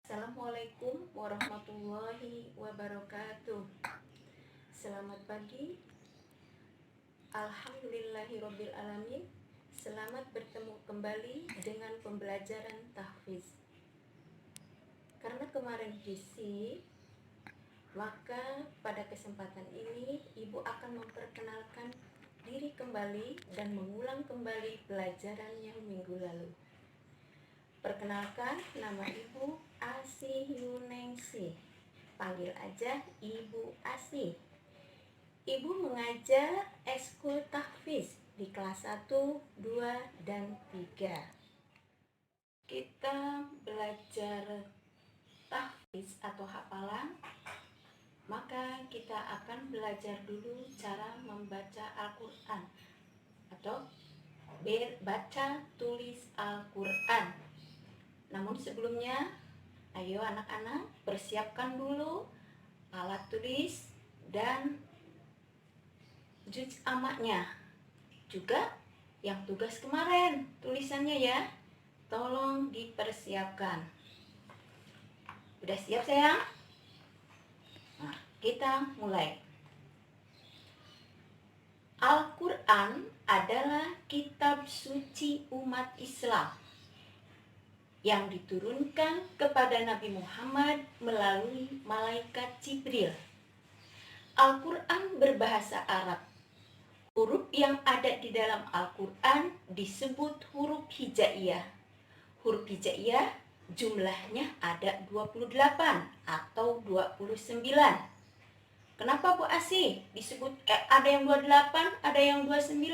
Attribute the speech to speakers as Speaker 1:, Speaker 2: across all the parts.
Speaker 1: Assalamualaikum warahmatullahi wabarakatuh. Selamat pagi. Alhamdulillahirabbil alamin. Selamat bertemu kembali dengan pembelajaran tahfiz. Karena kemarin visi, maka pada kesempatan ini Ibu akan memperkenalkan diri kembali dan mengulang kembali pelajaran yang minggu lalu. Perkenalkan, nama Ibu Asih Yuningsih. Panggil aja Ibu Asih. Ibu mengajar ekskul tahfiz di kelas 1, 2, dan 3. Kita belajar tahfiz atau hafalan, maka kita akan belajar dulu cara membaca Al-Quran atau baca tulis Al-Quran. Namun sebelumnya, ayo anak-anak persiapkan dulu alat tulis dan juz amaknya. Juga yang tugas kemarin tulisannya ya, tolong dipersiapkan. Udah siap sayang? Nah, kita mulai. Al-Quran adalah kitab suci umat Islam yang diturunkan kepada Nabi Muhammad melalui malaikat Jibril. Al-Quran berbahasa Arab. Huruf yang ada di dalam Al-Quran disebut huruf hijaiyah. Huruf hijaiyah jumlahnya ada 28 atau 29. Kenapa Bu Asih disebut ada yang 28, ada yang 29?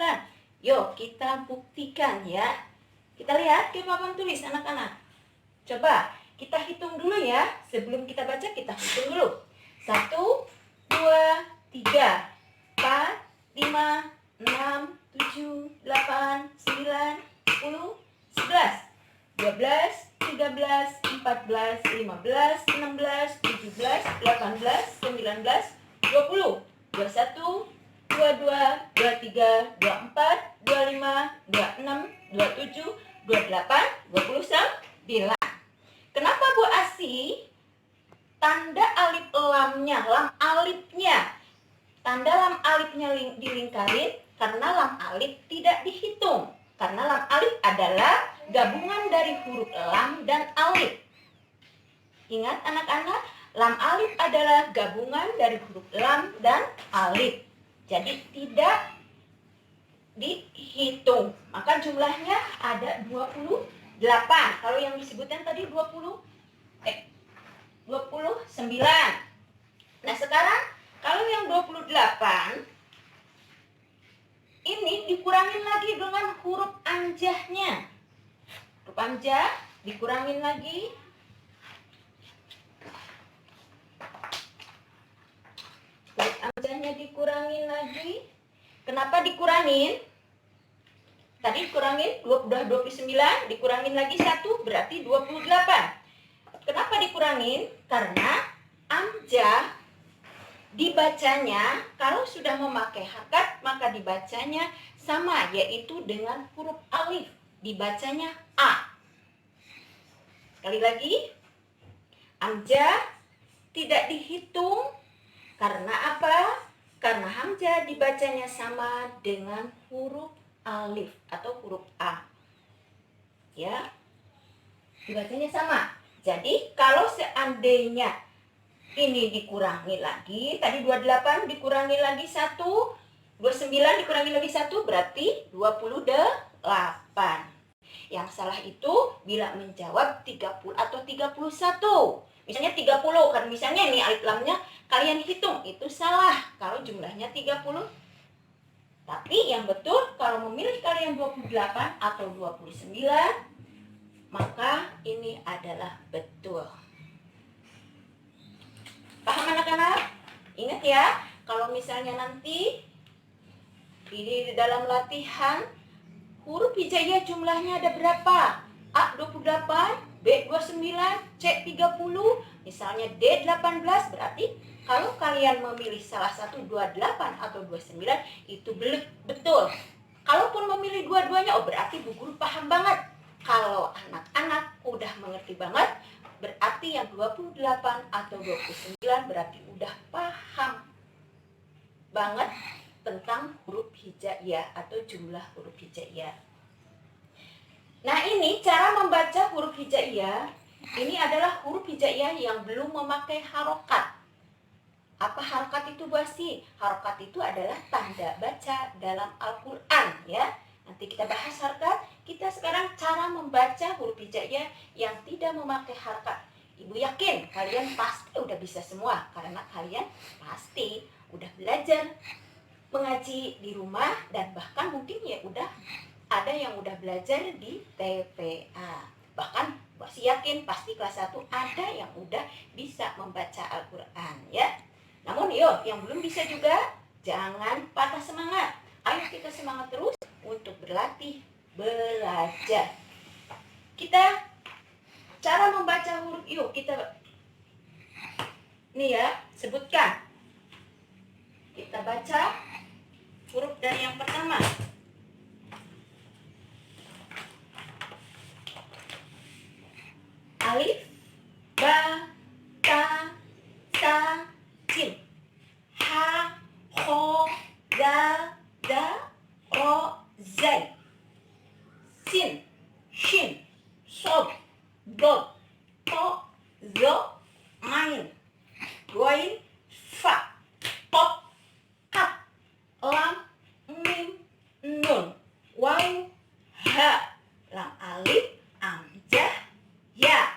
Speaker 1: Yuk kita buktikan ya. Kita lihat ke papan tulis anak-anak. Coba kita hitung dulu ya. Sebelum kita baca kita hitung dulu. 1, 2, 3, 4, 5, 6, 7, 8, 9, 10, 11, 12, 13, 14, 15, 16, 17, 18, 19, 20, 21, 22, 23, 24, 25, 26, 27, 28, 29. Kenapa Bu Asih tanda alif lamnya, lam alifnya? Tanda lam alifnya dilingkarin karena lam alif tidak dihitung. Karena lam alif adalah gabungan dari huruf lam dan alif. Ingat anak-anak, lam alif adalah gabungan dari huruf lam dan alif. Jadi tidak dihitung. Maka jumlahnya ada 28. Kalau yang disebutkan tadi 29. Nah sekarang kalau yang 28 ini dikurangin lagi dengan huruf anjahnya. Huruf anjah dikurangin lagi. Huruf anjahnya dikurangin lagi. Kenapa dikurangin? Tadi dikurangin, udah 29, dikurangin lagi 1, berarti 28. Kenapa dikurangin? Karena amjah dibacanya, kalau sudah memakai harokat, maka dibacanya sama, yaitu dengan huruf alif. Dibacanya A. Sekali lagi, amjah tidak dihitung. Karena apa? Karena hamzah dibacanya sama dengan huruf alif atau huruf A. Ya. Dibacanya sama. Jadi kalau seandainya ini dikurangi lagi, tadi 28 dikurangi lagi 1, 29 dikurangi lagi 1 berarti 28. Yang salah itu bila menjawab 30 atau 31. Misalnya 30, kan misalnya ini alif lamnya kalian hitung, itu salah kalau jumlahnya 30. Tapi yang betul kalau memilih kalian 28 atau 29, maka ini adalah betul. Paham anak-anak? Ingat ya, kalau misalnya nanti di dalam latihan huruf hijaiyah jumlahnya ada berapa? A 28, B 29, C 30, misalnya D 18, berarti kalau kalian memilih salah satu 28 atau 29 itu betul. Kalaupun memilih dua-duanya, oh berarti Bu Guru paham banget. Kalau anak-anak udah mengerti banget, berarti yang 28 atau 29 berarti udah paham banget tentang huruf hijaiyah atau jumlah huruf hijaiyah. Nah, ini cara membaca huruf hijaiyah. Ini adalah huruf hijaiyah yang belum memakai harokat. Apa harokat itu, Bu Asi? Harokat itu adalah tanda baca dalam Al-Quran, ya. Nanti kita bahas harokat. Kita sekarang cara membaca huruf hijaiyah yang tidak memakai harokat. Ibu yakin kalian pasti udah bisa semua, karena kalian pasti udah belajar mengaji di rumah, dan bahkan mungkin ya udah ada yang udah belajar di TPA. Bahkan masih yakin pasti kelas 1 ada yang udah bisa membaca Al-Quran, ya. Namun yuk, yang belum bisa juga jangan patah semangat. Ayo kita semangat terus untuk berlatih belajar. Kita cara membaca huruf, yuk kita nih ya, sebutkan. Kita baca huruf dari yang pertama. Alif, ba, ta, sa, jim. Ha, ho, dal, da, ro, zai. Sin, shin, sob, dot, to, zo, ain. Goin, fa, pop, kap, lam, mim, nun, waw, ha, lam alif, amjah, ya.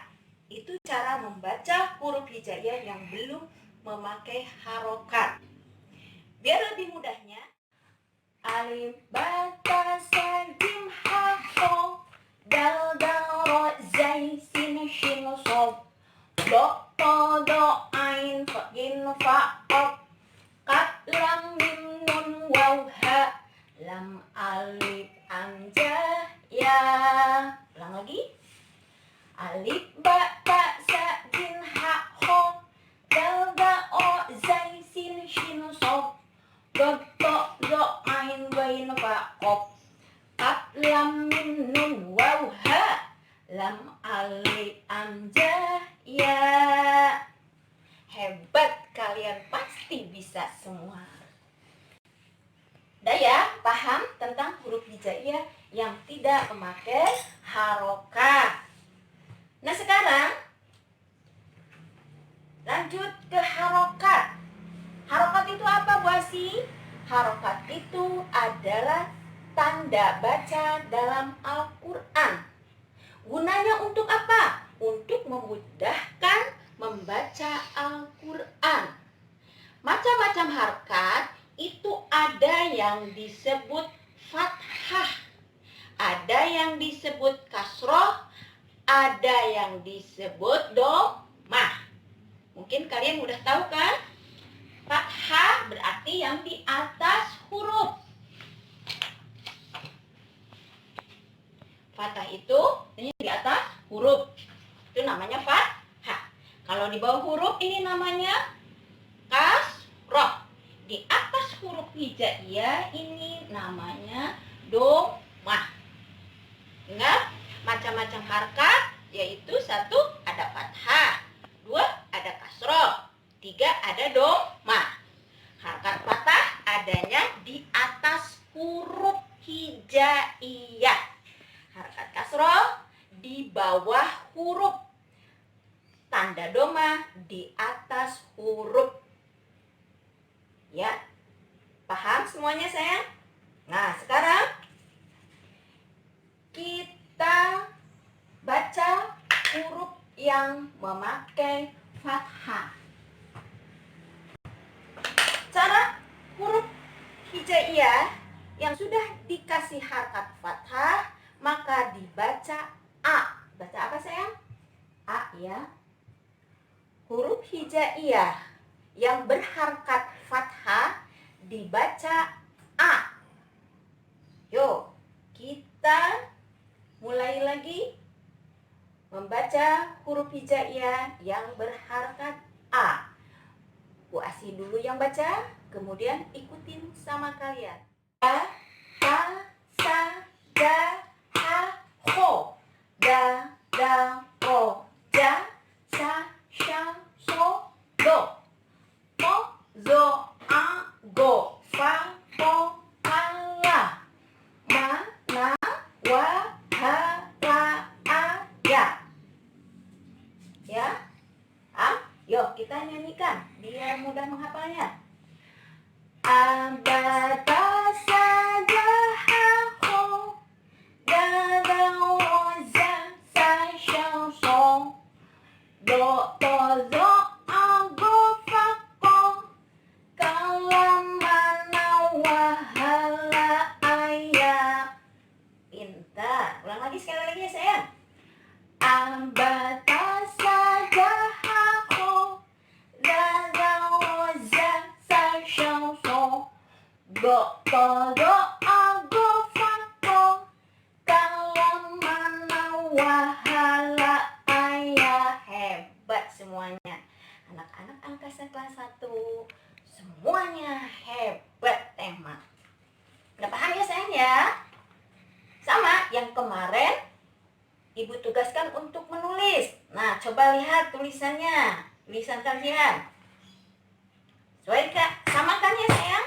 Speaker 1: Itu cara membaca huruf hijaiyah yang belum memakai harokat. Biar lebih mudahnya, alif, ba, ta, sa, jim, ha, ho, dal, ro, zai, sin, shin, sob, do, to, do, ain, fa, gin, fa, qaf, kaf, lam, mim, nun, waw, ha, lam, alif, amjah, ya. Ulang lagi. Alif, ba, ta, sa, jin, ha, ho, dal, o, zai, sin, shin, sob, do, to, do, ain, ghain, fa, qaf, kaf, lam, mim, nun, waw, ha, lam, alif, amjah, ya. Hebat, kalian pasti bisa semua. Udah ya, paham tentang huruf hijaiyah yang tidak memakai harokat. Nah, sekarang lanjut ke harokat. Harokat itu apa, Bu Asi? Harokat itu adalah tanda baca dalam Al-Quran. Gunanya untuk apa? Untuk memudahkan membaca Al-Quran. Macam-macam harokat itu ada yang disebut fathah, ada yang disebut kasroh, ada yang disebut dhammah. Mungkin kalian udah tahu kan? Fathah berarti yang di atas huruf. Fathah itu ini di atas huruf. Itu namanya fathah. Kalau di bawah huruf ini namanya kasroh. Di atas huruf hijaiyah ini namanya dhammah. Ingat? Macam-macam harokat, yaitu 1 ada fathah, 2 ada kasroh, 3 ada dhammah. Harokat fathah adanya di atas huruf hijaiyah. Harokat kasroh di bawah huruf. Tanda dhammah di atas huruf. Ya, paham semuanya sayang? Nah, sekarang kita baca huruf yang memakai fathah. Cara huruf hijaiyah yang sudah dikasih harokat fathah, maka dibaca A. Baca apa sayang? A ya. Huruf hijaiyah yang berharokat fathah dibaca A. Yuk, kita mulai lagi membaca huruf hijaiyah yang berharokat A. Bu Asi dulu yang baca, kemudian ikutin sama kalian. A, ta, sa, da, ha, ho, da, ro, ja, ulang lagi sekali lagi ya sayang. Ambata saja haho, zazao za sa so, go to do ago fako, kalau mana wahala ayah. Hebat semuanya. Anak-anak angkasa kelas 1 semuanya hebat tema. Udah paham ya sayang ya? Sama yang kemarin Ibu tugaskan untuk menulis. Nah, coba lihat tulisannya. Tulisan kalian. Sama kan ya sayang?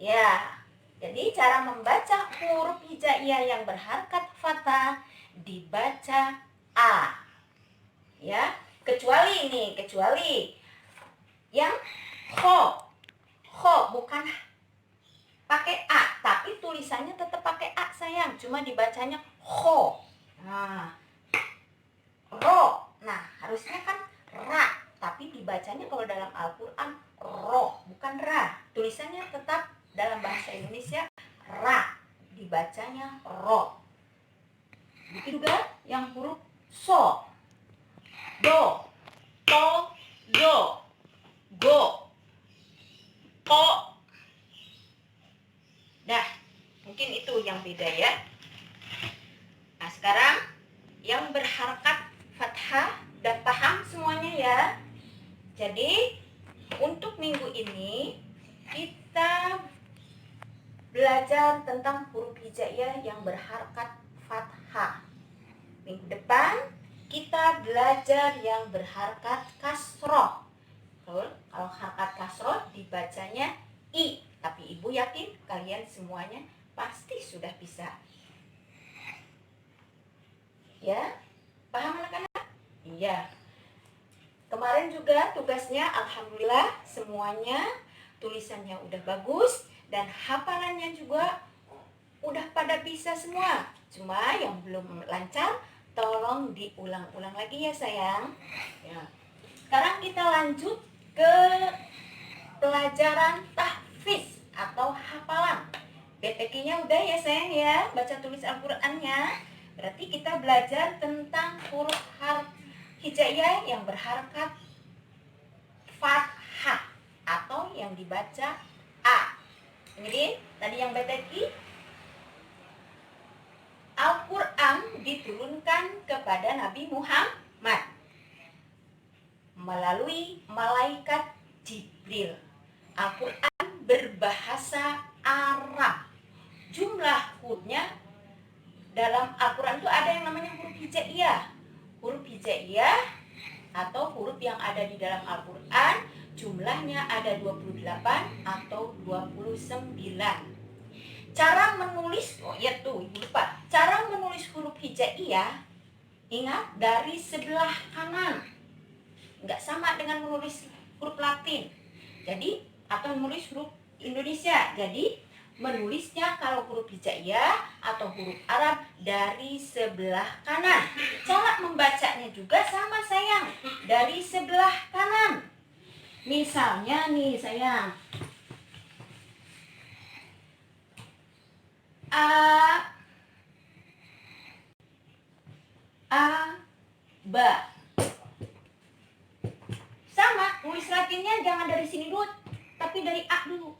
Speaker 1: Ya. Jadi cara membaca huruf hijaiyah yang berharakat fathah dibaca A. Ya, kecuali yang ho bukan pakai A, tapi tulisannya tetap pakai A sayang, cuma dibacanya ho. Nah, ro. Nah, harusnya kan ra, tapi dibacanya kalau dalam Al-Qur'an ro, bukan ra. Tulisannya tetap dalam bahasa Indonesia ra, dibacanya ro. Begitu juga yang huruf so. Do, to, yo, go, ko. Nah, mungkin itu yang beda ya. Nah, sekarang yang berharakat fathah udah paham semuanya ya. Jadi, untuk minggu ini kita belajar tentang huruf hijaiyah yang berharakat fathah. Minggu depan kita belajar yang berharakat kasroh. Kalau harakat kasroh dibacanya I. Tapi Ibu yakin kalian semuanya pasti sudah bisa. Ya, paham anak-anak? Iya. Kemarin juga tugasnya alhamdulillah semuanya tulisannya udah bagus dan hafalannya juga udah pada bisa semua. Cuma yang belum lancar tolong diulang-ulang lagi ya sayang. Ya. Sekarang kita lanjut ke pelajaran tahfiz atau hafalan. BTK-nya udah ya sayang ya, baca tulis Al-Qur'annya. Berarti kita belajar tentang huruf hijaiyah yang berharakat fathah atau yang dibaca A. Jadi tadi yang BTK, Al-Qur'an diturunkan kepada Nabi Muhammad melalui malaikat Jibril. Al-Qur'an berbahasa Arab. Jumlah hurufnya dalam Al-Qur'an itu ada yang namanya huruf hijaiyah. Huruf hijaiyah atau huruf yang ada di dalam Al-Qur'an jumlahnya ada 28 atau 29. Cara menulis, Ibu lupa. Cara menulis huruf hijaiyah, ingat dari sebelah kanan. Enggak sama dengan menulis huruf Latin. Jadi, atau menulis huruf Indonesia. Jadi, menulisnya kalau huruf hijaiyah atau huruf Arab dari sebelah kanan. Cara membacanya juga sama sayang, dari sebelah kanan. Misalnya nih sayang, ba. Sama, nulis Latinnya jangan dari sini dulu, tapi dari A dulu.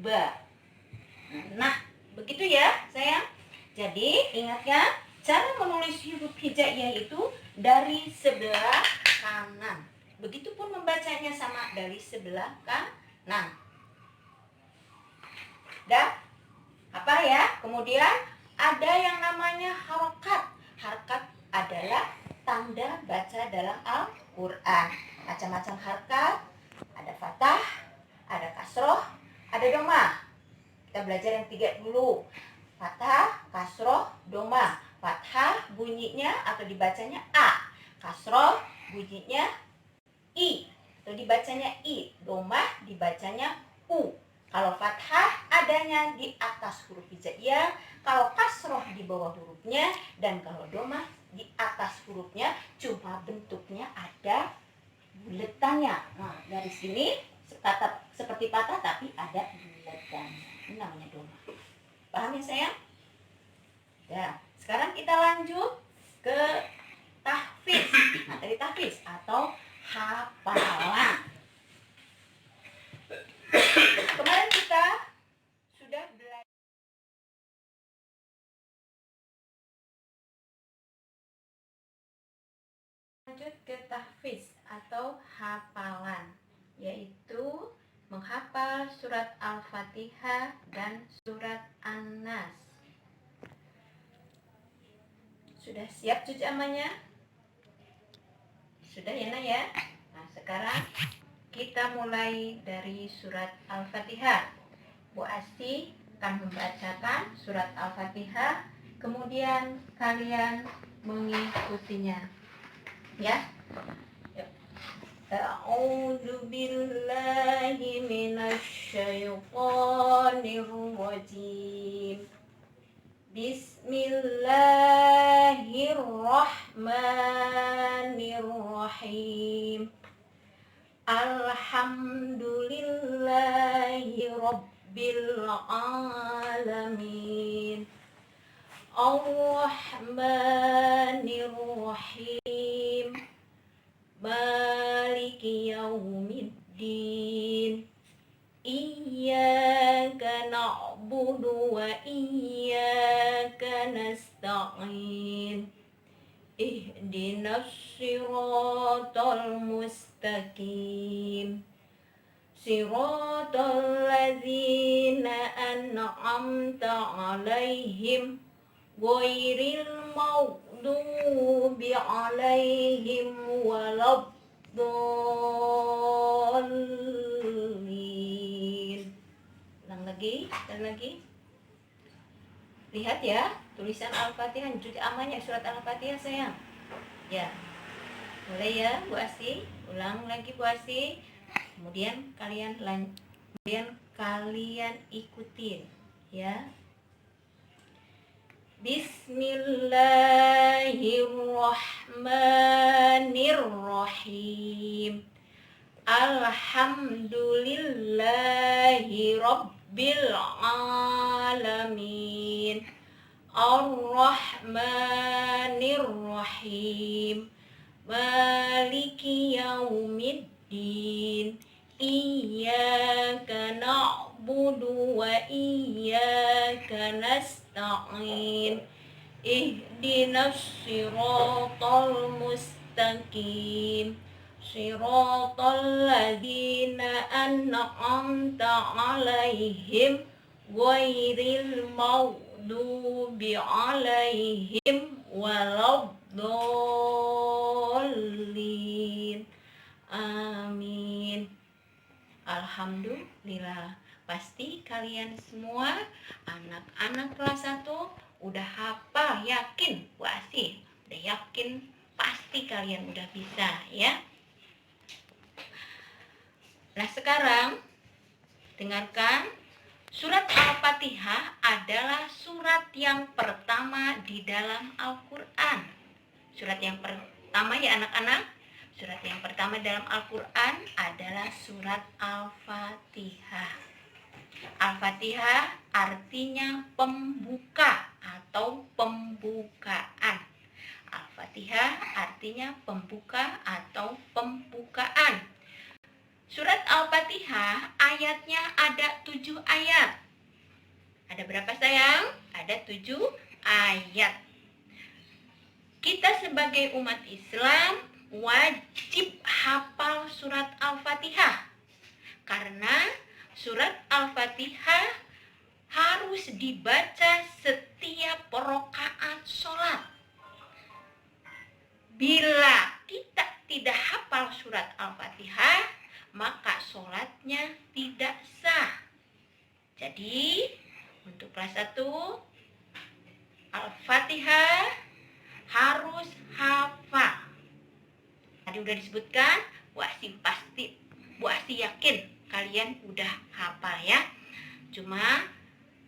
Speaker 1: Ba. Nah, begitu ya sayang. Jadi ingat ya, cara menulis huruf hijaiyah itu dari sebelah kanan. Begitupun membacanya sama dari sebelah kanan. Dan apa ya? Kemudian ada yang namanya harokat. Harokat adalah tanda baca dalam Al-Qur'an. Macam-macam harokat, ada fathah, ada kasroh, ada domah. Kita belajar yang 3 dulu. Fathah, kasroh, domah. Fathah bunyinya atau dibacanya A. Kasroh bunyinya I atau dibacanya I. Domah dibacanya U. Kalau fathah adanya di atas huruf hijaiyah, kalau kasroh di bawah hurufnya, dan kalau domah di atas hurufnya, cuma bentuknya ada buletannya. Nah, dari sini seperti patah tapi ada buletannya. Ini namanya domah. Paham ya sayang? Ya, sekarang kita lanjut ke tahfiz. Materi tahfiz atau hafalan. Kemarin kita sudah belajar. Lanjut ke tahfiz atau hafalan, yaitu menghafal surat Al-Fatihah dan surat An-Nas. Sudah siap cuci amannya? Sudah ya Nak ya? Nah sekarang kita mulai dari surat Al-Fatihah. Bu Asti akan membacakan surat Al-Fatihah, kemudian kalian mengikutinya. Ya. A'udzu billahi minasy syaithanir rajim. Bismillahirrahmanirrahim. Alhamdulillahi rabbil alamin. Ar-Rahmanir Rahim. Maliki yaumiddin. Iyyaka na'budu wa iyyaka nasta'in. Ihdinas siratal mustaqim. Siratal ladzina an'amta 'alaihim ghairil maghdubi 'alaihim waladdallin. Ulang lagi dan lagi. Lihat ya, tulisan Al-Fatihah, cuci amannya surat Al-Fatihah sayang. Ya. Mulai ya Bu Asti, ulang lagi Bu Asti. Kemudian kalian ikutin ya. Bismillahirrahmanirrahim. Alhamdulillahi rabbil alamin. Ar-Rahmanir-Rahim. Maliki yaumiddin. Iyyaka na'budu wa iyyaka nasta'in. Ihdinas siratal mustaqim. Siratal ladzina an'amta 'alaihim ghairil maghdubi 'alaihim waladdallin. Amin. Alhamdulillah. Pasti kalian semua anak-anak kelas 1 udah hafal, yakin Bu Asti? Udah yakin? Pasti kalian udah bisa ya. Nah sekarang dengarkan, surat Al-Fatihah adalah surat yang pertama di dalam Al-Quran. Surat yang pertama ya anak-anak. Surat yang pertama dalam Al-Quran adalah surat Al-Fatihah. Al-Fatihah artinya pembuka atau pembukaan. Al-Fatihah artinya pembuka atau pembukaan. Surat Al-Fatihah ayatnya ada 7 ayat. Ada berapa sayang? Ada 7 ayat. Kita sebagai umat Islam wajib hafal surat Al-Fatihah. Karena surat Al-Fatihah harus dibaca setiap rakaat sholat. Bila kita tidak hafal surat Al-Fatihah, maka sholatnya tidak sah. Jadi, untuk kelas 1, Al-Fatihah harus hafal. Tadi udah disebutkan, Bu Asti yakin kalian udah hafal ya. Cuma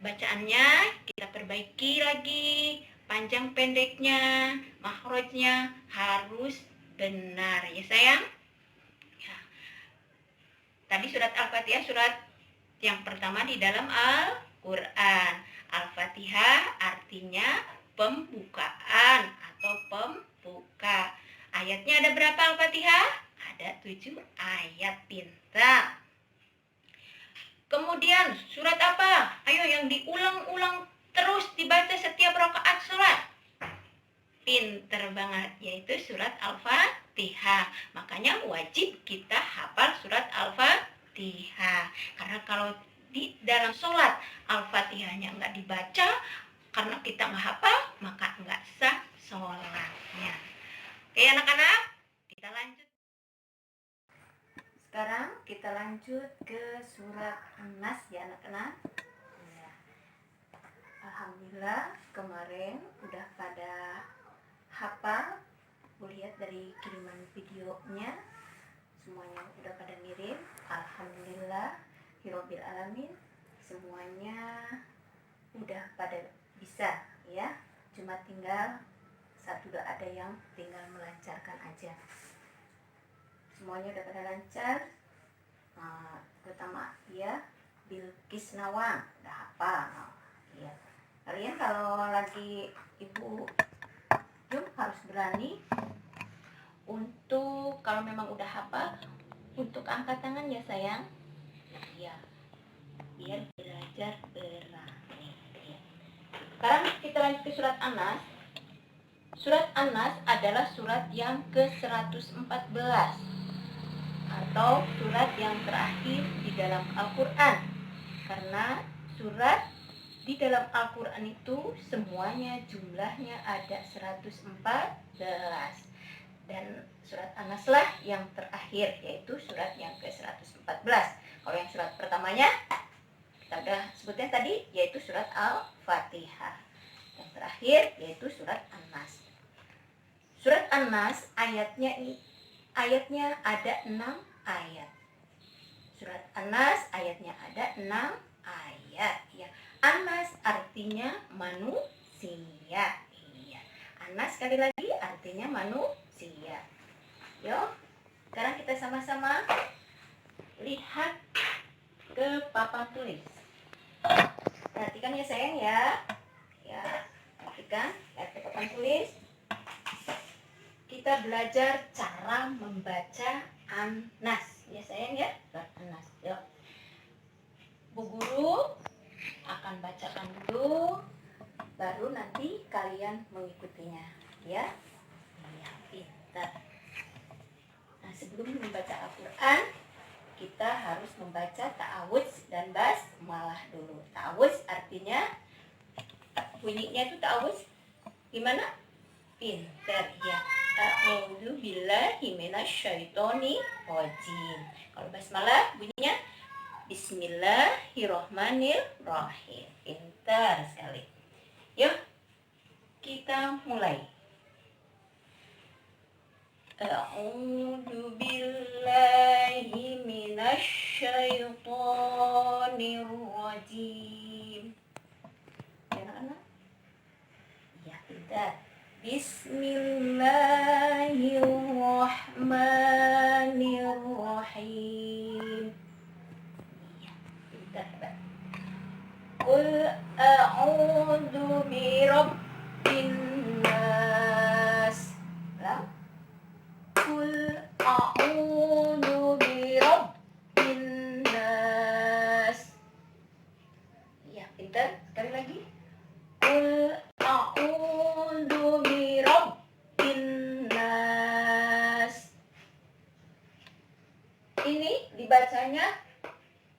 Speaker 1: bacaannya kita perbaiki lagi, panjang pendeknya, makhrajnya harus benar ya sayang. Ya. Tadi surat Al-Fatihah surat yang pertama di dalam Al-Quran. Al-Fatihah artinya pembukaan atau pembuka. Ayatnya ada berapa Al-Fatihah? Ada 7 ayat, pintar. Kemudian surat apa? Ayo yang diulang-ulang terus dibaca setiap rakaat sholat. Pinter banget, yaitu surat Al-Fatihah. Makanya wajib kita hafal surat Al-Fatihah. Karena kalau di dalam sholat Al-Fatihahnya nggak dibaca, karena kita nggak hafal, maka nggak sah sholatnya. Oke anak-anak, kita lanjut. Sekarang kita lanjut ke surat An-Nas ya anak-anak. Ya. Alhamdulillah kemarin udah pada hafal. Lihat dari kiriman videonya semuanya udah pada mirip. Alhamdulillah Hirobbil Alamin, semuanya udah pada bisa ya. Cuma tinggal satu udah ada yang tinggal melancarkan aja. Semuanya udah pada lancar. Pertama ya Bilqis Nawang udah hafal ya. Kalian kalau lagi ibu harus berani untuk, kalau memang udah hafal, untuk angkat tangan ya sayang ya, biar belajar berani ya. Sekarang kita lanjut ke surat An-Nas. Surat An-Nas adalah surat yang ke-114 atau surat yang terakhir di dalam Al-Quran. Karena surat di dalam Al-Quran itu semuanya jumlahnya ada 114. Dan surat An-Nas lah yang terakhir, yaitu surat yang ke-114. Kalau yang surat pertamanya kita udah sebutnya tadi, yaitu surat Al-Fatihah. Yang terakhir yaitu surat An-Nas. Surat An-Nas ayatnya ada 6 ayat. Surat An-Nas ayatnya ada 6 ayat ya. An-Nas artinya manusia. Iya. An-Nas sekali lagi artinya manusia. Yuk, sekarang kita sama-sama lihat ke papan tulis. Perhatikan ya sayang ya. Ya, perhatikan, lihat ke papan tulis. Kita belajar cara membaca An-Nas ya sayang ya. An-Nas. Yuk. Bu Guru akan bacakan dulu, baru nanti kalian mengikutinya ya. Iya, pintar. Nah, sebelum membaca Al-Quran, kita harus membaca ta'awudz dan basmalah dulu. Ta'awudz artinya, bunyinya itu ta'awudz gimana? Pintar ya. A'udzu billahi minasyaitonir rajim. Kalau basmalah bunyinya Bismillahirrahmanirrahim. Pintar sekali. Yuk, kita mulai. A'udzu billahi minasyaitonir rajim. Ya anak-anak? Ya, pintar. Bismillahirrahmanirrahim. Ya, pintar hebat. Qul a'udzu birabbin nas. Lah. Qul a'udzu birabbin nas. Ya, pintar. Sekali lagi. Qul a'udzu birabbin nas. Ini dibacanya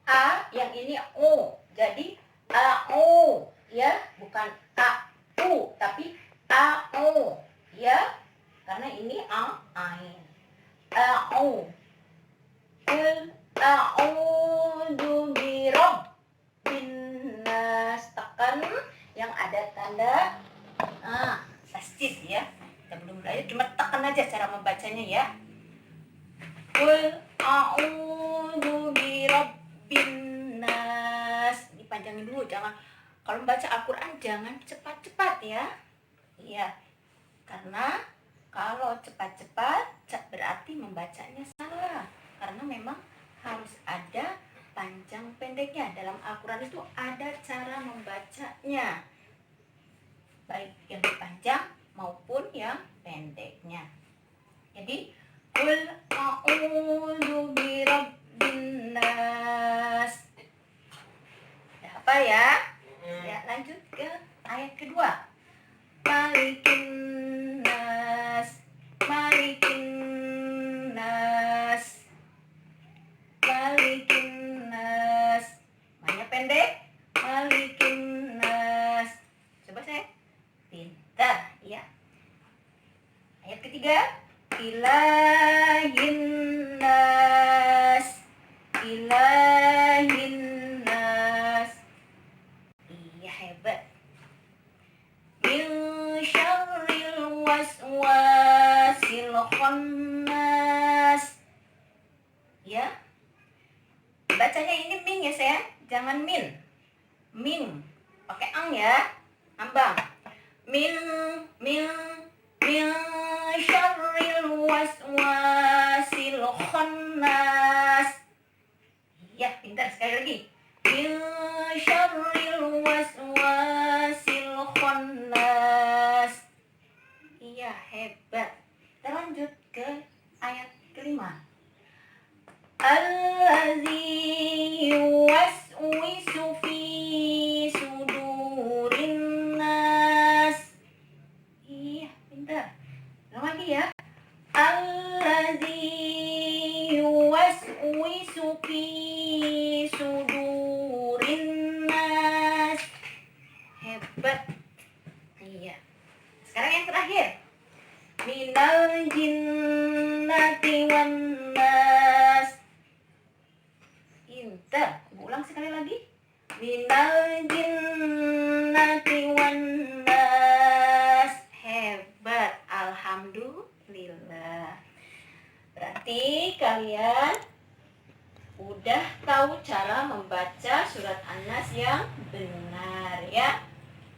Speaker 1: A, yang ini O. Jadi A-O ya, bukan A-U, tapi A-O ya. Karena ini A-Ain. A-O. Qul a'udzu birabbin nas. Tekan yang ada tanda tasdid ya. Kita belum belajar, cuma tekan aja cara membacanya ya. Qul a'udzu birabbin nas. Dipanjangin dulu, jangan, kalau membaca Al-Quran jangan cepat-cepat ya. Iya. Karena kalau cepat-cepat berarti membacanya salah. Karena memang harus ada panjang pendeknya. Dalam Al-Quran itu ada cara membacanya. Baik yang yang pendeknya. Jadi qul a'udzu birabbin nas. Udah apa ya? Ya, lanjut ke ayat kedua. Malikin nas, malikin nas, malikin nas. Maknanya pendek, malikin nas. Coba saya. Pintar, ya. Ayat ketiga. Ilahin nas, ilahin nas. Iya, hebat. Min syarril waswasil khannas. Ya. Bacanya ini min ya sayang, jangan min. Min. Pakai ang ya. Ambang. Min syarril waswasil khannas. Ya, pintar sekali lagi. Min syarril waswasil khannas. Iya, hebat. Kita lanjut ke ayat kelima. Allazi yuwaswisu fi sudurin nas. Iya, pintar. Ulang lagi ya. Allazi yuwaswisu fi sudurin nas. Hebat. Iya. Sekarang yang terakhir. Minal jinnati wan nas. Pintar. Ulang sekali lagi. Minal jinnati wan nas. Hebat. Alhamdulillah. Berarti kalian udah tahu cara membaca surat An-Nas yang benar ya.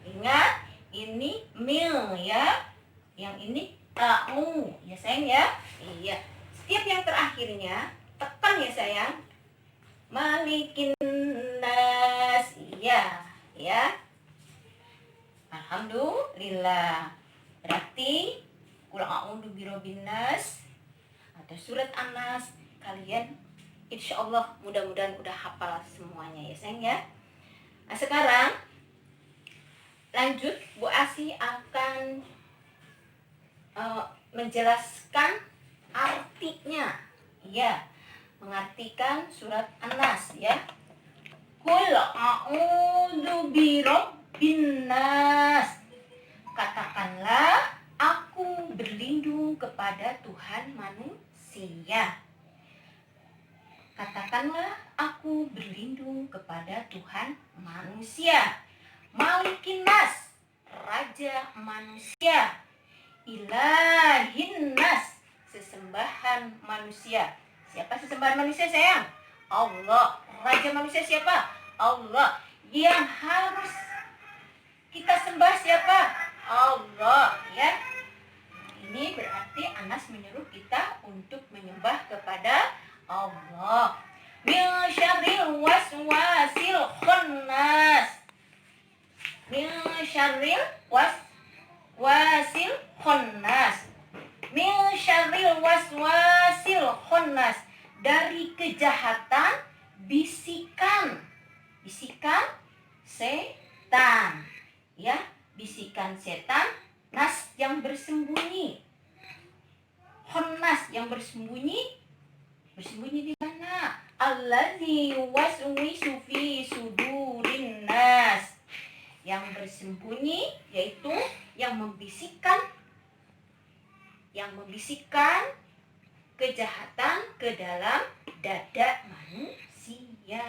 Speaker 1: Ingat, ini mil ya. Yang ini ta'u ya sayang ya. Iya. Setiap yang terakhirnya tekan ya sayang. Malikin nas. Iya, ya. Alhamdulillah. Berarti qul a'udzu birabbin nas atau surat An-Nas kalian insyaallah mudah-mudahan udah hafal semuanya ya sayang ya. Nah, sekarang lanjut Bu Asi akan menjelaskan artinya. Ya, mengartikan surat An-Nas ya. Qul a'udzu birabbin nas. Katakanlah aku berlindung kepada Tuhan manusia. Katakanlah aku berlindung kepada Tuhan manusia. Malikin nas, raja manusia. Ilahin nas, sesembahan manusia. Siapa sesembahan manusia sayang? Allah. Raja manusia siapa? Allah. Yang harus kita sembah siapa? Allah ya. Ini berarti Anas menyuruh kita untuk menyembah kepada Allah. Min syarril waswasil khannas. Min syarril waswasil khannas. Min syarril waswasil khannas. Dari kejahatan bisikan setan ya, bisikan setan. Nas yang bersembunyi, khannas yang bersembunyi di mana? Allazi yuwaswisu fi sudurin nas, yang bersembunyi yaitu yang membisikkan kejahatan ke dalam dada manusia.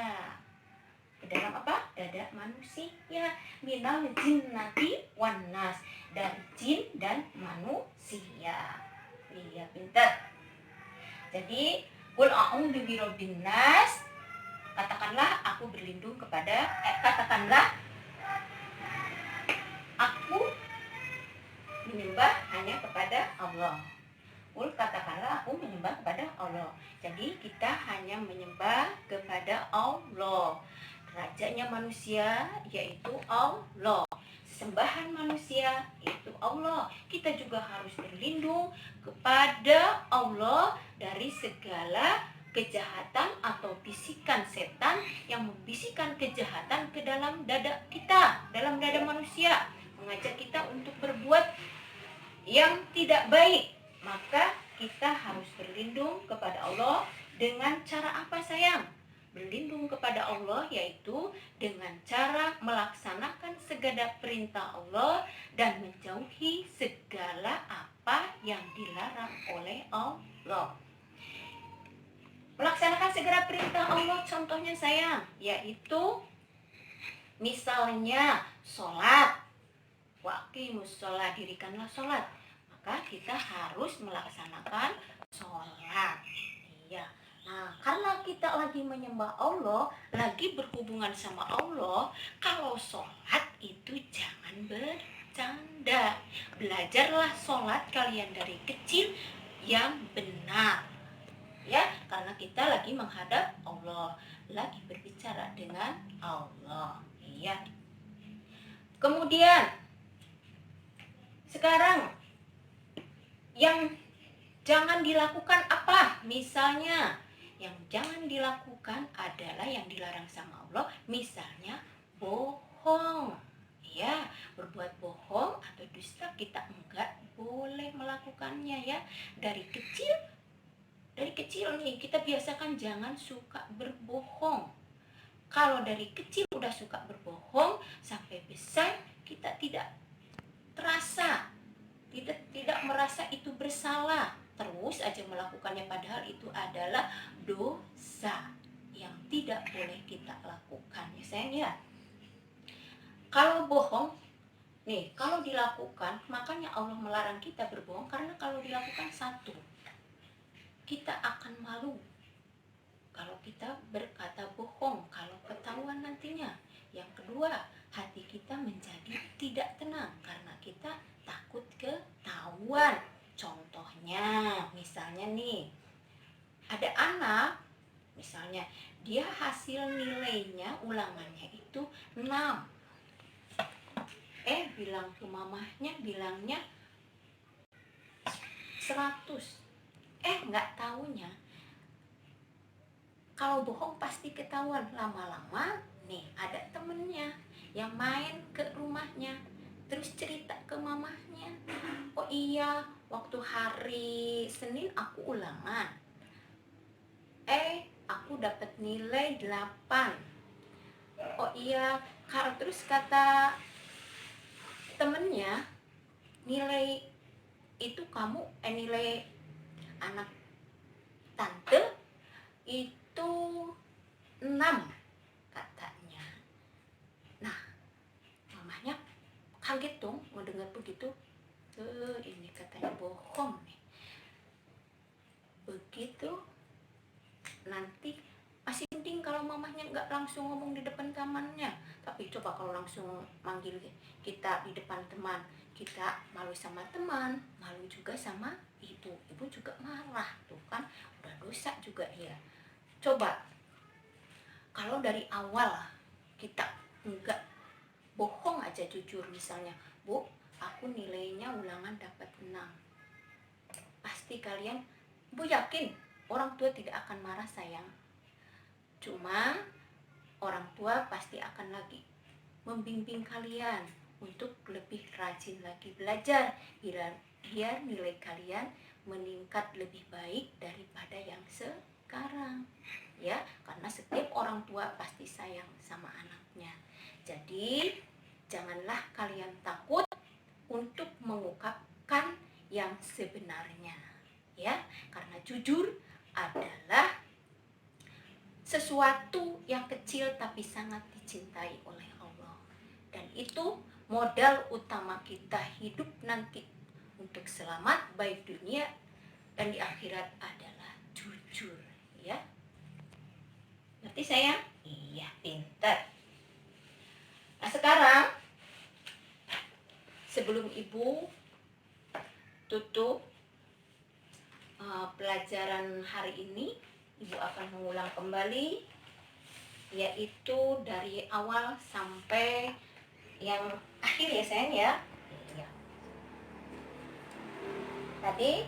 Speaker 1: Ke dalam apa? Dada manusia. Minal jinnati wan nas, dari jin dan manusia. Iya, pintar. Jadi qul a'udzu birabbin nas, katakanlah aku berlindung kepada katakanlah aku menyembah hanya kepada Allah. Qul, katakanlah aku menyembah kepada Allah. Jadi kita hanya menyembah kepada Allah. Rajanya manusia yaitu Allah. Sembahan manusia yaitu Allah. Allah. Kita juga harus berlindung kepada Allah dari segala kejahatan atau bisikan setan yang membisikkan kejahatan ke dalam dada kita, dalam dada manusia, mengajak kita untuk berbuat yang tidak baik. Maka kita harus berlindung kepada Allah dengan cara apa, sayang? Berlindung kepada Allah yaitu dengan cara melaksanakan segala perintah Allah dan menjauhi segala apa yang dilarang oleh Allah. Melaksanakan segala perintah Allah contohnya, sayang, yaitu misalnya sholat. Waqimus sholat, dirikanlah sholat. Maka kita harus melaksanakan sholat. Iya. Nah, karena kita lagi menyembah Allah, lagi berhubungan sama Allah, kalau sholat itu jangan bercanda. Belajarlah sholat kalian dari kecil yang benar. Ya, karena kita lagi menghadap Allah, lagi berbicara dengan Allah. Iya. Kemudian sekarang yang jangan dilakukan apa? Misalnya yang jangan dilakukan adalah yang dilarang sama Allah, misalnya bohong. Ya, berbuat bohong atau dusta kita enggak boleh melakukannya ya. Dari kecil nih kita biasakan jangan suka berbohong. Kalau dari kecil udah suka berbohong, sampai besar kita tidak terasa, tidak merasa itu bersalah, terus aja melakukannya, padahal itu adalah dosa yang tidak boleh kita lakukan ya sayang ya. Kalau bohong nih, kalau dilakukan, makanya Allah melarang kita berbohong, karena kalau dilakukan satu, kita akan malu kalau kita berkata bohong, kalau ketahuan nantinya. Yang kedua, hati kita menjadi tidak tenang karena kita takut ketahuan. Contohnya, misalnya nih, ada anak, misalnya dia hasil nilainya, ulangannya itu 6. Bilang ke mamahnya, bilangnya 100. Nggak taunya, kalau bohong pasti ketahuan. Lama-lama nih ada temennya yang main ke rumahnya, terus cerita ke mamahnya, oh iya waktu hari Senin aku ulangan, aku dapat nilai 8. Oh iya, kalau terus kata temennya, nilai itu kamu nilai anak tante itu 6 katanya. Nah, mamanya kaget dong mendengar begitu. Ini katanya bohong nih. Begitu nanti masih mending kalau mamahnya nggak langsung ngomong di depan temannya, tapi coba kalau langsung manggil kita di depan teman, kita malu sama teman, malu juga sama ibu juga marah tuh kan, udah dosa juga ya. Coba kalau dari awal kita enggak bohong aja, jujur, misalnya, Bu, aku nilainya ulangan dapat 6, pasti kalian, Bu yakin orang tua tidak akan marah sayang. Cuma orang tua pasti akan lagi membimbing kalian untuk lebih rajin lagi belajar, biar nilai kalian meningkat lebih baik daripada yang sekarang ya, karena setiap orang tua pasti sayang sama anaknya. Jadi janganlah kalian takut untuk mengungkapkan yang sebenarnya ya, karena jujur adalah sesuatu yang kecil tapi sangat dicintai oleh Allah, dan itu modal utama kita hidup nanti untuk selamat baik dunia dan di akhirat adalah jujur ya. Ngerti sayang? Iya, pintar. Nah sekarang sebelum ibu tutup pelajaran hari ini, ibu akan mengulang kembali, yaitu dari awal sampai yang akhir ya sayang ya. tadi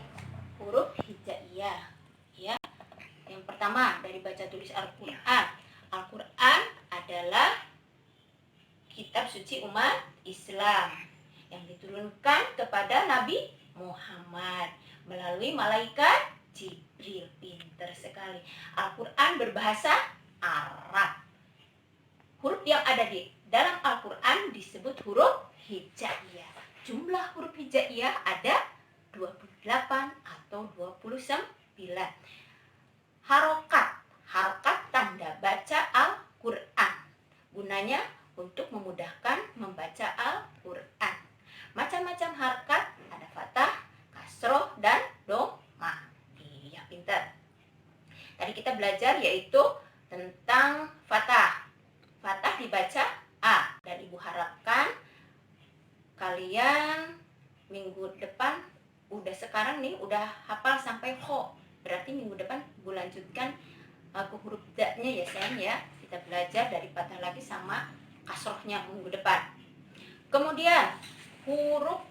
Speaker 1: huruf hijaiyah ya. Yang pertama dari baca tulis Al-Qur'an. Al-Qur'an adalah kitab suci umat Islam yang diturunkan kepada Nabi Muhammad melalui malaikat Jibril. Pinter sekali. Al-Qur'an berbahasa Arab. Huruf yang ada di dalam Al-Qur'an disebut huruf hijaiyah. Jumlah huruf hijaiyah ada 28 atau 29. Harokat tanda baca Al-Qur'an. Gunanya untuk memudahkan membaca Al-Qur'an. Macam-macam harokat, ada fathah, kasroh, dan dhamma. Iya, pintar. Tadi kita belajar yaitu tentang fathah. Fathah dibaca A, dan Ibu harapkan kalian minggu depan sekarang nih udah hafal sampai ho. Berarti minggu depan Ibu lanjutkan ke huruf da-nya ya sayang ya. Kita belajar dari fathah lagi sama kasrohnya minggu depan. Kemudian huruf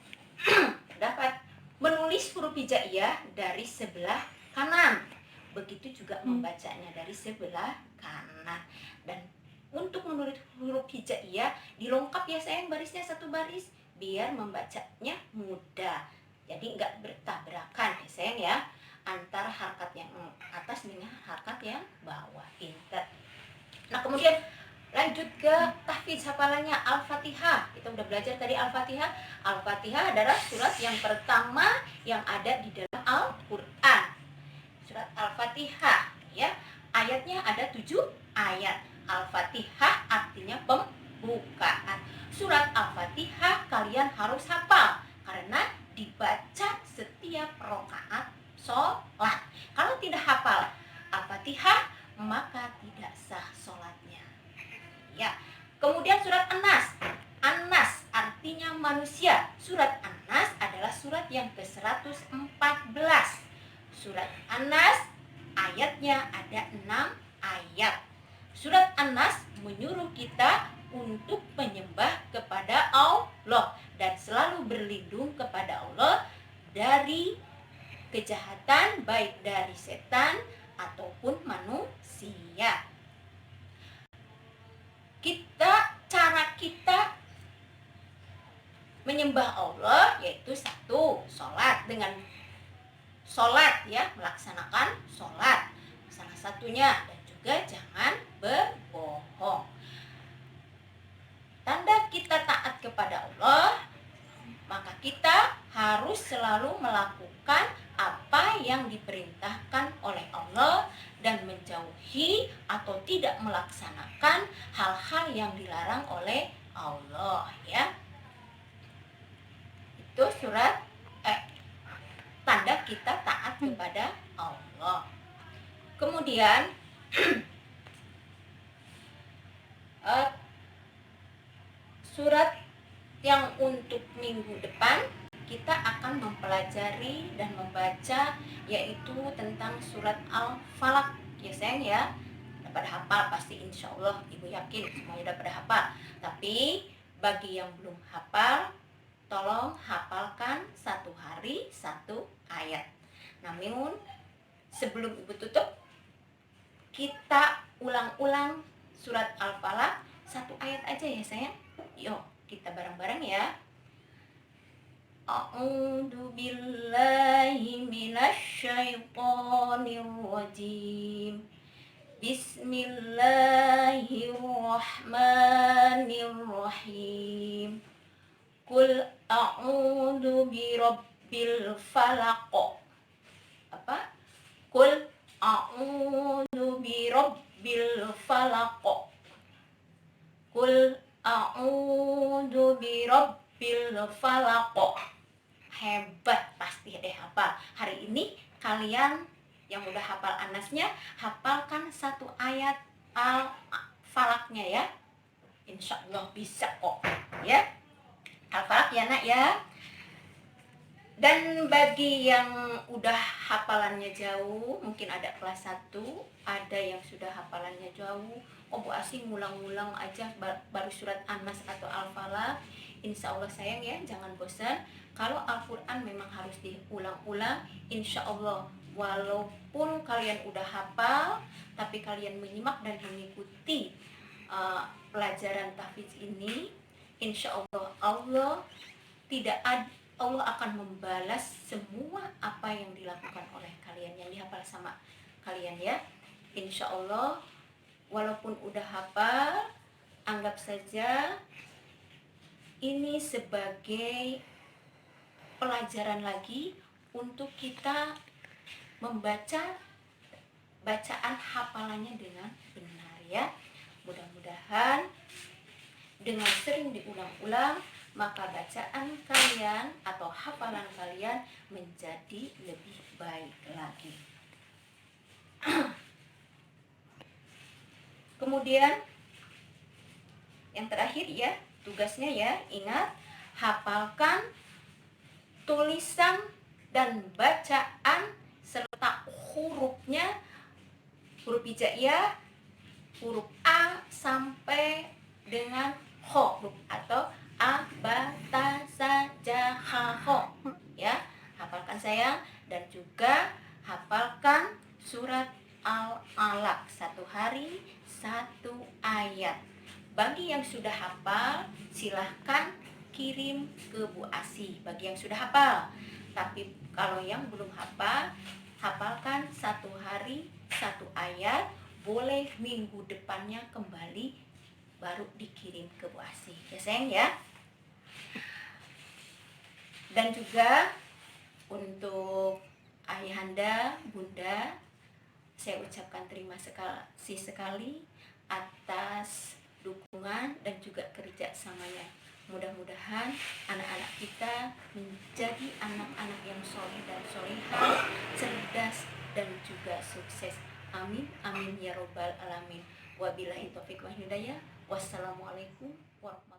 Speaker 1: dapat menulis huruf hijaiyah dari sebelah kanan. Begitu juga membacanya dari sebelah kanan. Dan untuk menulis huruf hijaiyah dilengkap ya sayang barisnya satu baris biar membacanya mudah. Jadi enggak bertabrakan ya sayang ya antara harakat yang atas dengan harakat yang bawah. Pinter. Nah, kemudian lanjut ke tahfiz hafalannya Al-Fatihah. Kita udah belajar tadi Al-Fatihah. Al-Fatihah adalah surat yang pertama yang ada di dalam Al-Qur'an. Surat Al-Fatihah ya. Ayatnya ada 7 ayat. Al-Fatihah artinya pembukaan. Surat Al-Fatihah kalian harus hafal karena dibaca setiap rakaat sholat. Kalau tidak hafal Al-Fatihah maka tidak sah sholatnya. Ya. Kemudian surat An-Nas. An-Nas artinya manusia. Surat An-Nas adalah surat yang ke-114. Surat An-Nas ayatnya ada 6 ayat. Surat An-Nas menyuruh kita untuk menyembah kepada Allah dan selalu berlindung kepada Allah dari kejahatan baik dari setan ataupun manusia. Cara kita menyembah Allah yaitu satu, sholat dengan sholat ya, melaksanakan sholat salah satunya, dan juga jangan berbohong. Tanda kita taat kepada Allah, maka kita harus selalu melakukan apa yang diperintahkan oleh Allah dan menjauhi atau tidak melaksanakan hal-hal yang dilarang oleh Allah ya. Itu surat tanda kita taat kepada Allah. Kemudian surat yang untuk minggu depan kita akan mempelajari dan membaca yaitu tentang surat Al-Falaq ya sayang ya. Udah pada hafal pasti, insya Allah Ibu yakin semuanya udah pada hafal. Tapi bagi yang belum hafal, tolong hafalkan satu hari satu ayat. Namun sebelum Ibu tutup, kita ulang-ulang surat Al-Falaq satu ayat aja ya sayang. Yuk kita bareng-bareng ya. A'udzu billahi minasy syaithanir rajim. Bismillahirrahmanirrahim. Qul a'udzu birabbil falaq. Apa? Qul a'udzu birabbil falaq. Qul a'udzu birabbil falaq. Hebat, pasti deh hafal. Hari ini kalian yang udah hafal An-Nasnya, hafalkan satu ayat Al-Falaqnya ya. Insya Allah bisa kok ya. Al-Falaq ya nak ya. Dan bagi yang udah hafalannya jauh, mungkin ada kelas 1, ada yang sudah hafalannya jauh, Bu Asih ngulang-ngulang aja baru surat An-Nas atau Al-Falaq. Insya Allah sayang ya, jangan bosan. Kalau Al-Quran memang harus diulang-ulang, insya Allah walaupun kalian udah hafal, tapi kalian menyimak dan mengikuti pelajaran tahfidz ini, insya Allah Allah akan membalas semua apa yang dilakukan oleh kalian, yang dihafal sama kalian ya. Insya Allah walaupun udah hafal, anggap saja ini sebagai pelajaran lagi untuk kita membaca bacaan hafalannya dengan benar ya. Mudah-mudahan dengan sering diulang-ulang, maka bacaan kalian atau hafalan kalian menjadi lebih baik lagi. Kemudian yang terakhir ya, tugasnya ya, ingat hafalkan tulisan dan bacaan serta hurufnya, huruf hijaiyah, huruf A sampai dengan Ho, atau A, Ba, Ta, Sa, Ja, Ha, Ho ya, hafalkan sayang. Dan juga hafalkan surat Al-Alaq, 1 hari 1 ayat. Bagi yang sudah hafal, silahkan kirim ke Bu Asih bagi yang sudah hafal. Tapi kalau yang belum hafal, hafalkan 1 hari 1 ayat, boleh minggu depannya kembali baru dikirim ke Bu Asih ya sayang ya. Dan juga untuk ayahanda, bunda, saya ucapkan terima kasih sekali atas dukungan dan juga kerjasamanya. Mudah-mudahan anak-anak kita menjadi anak-anak yang soleh dan solehah, cerdas dan juga sukses. Amin, amin ya robbal alamin. Wabillahi taufiq wal hidayah. Wassalamualaikum warahmatullahi wabarakatuh.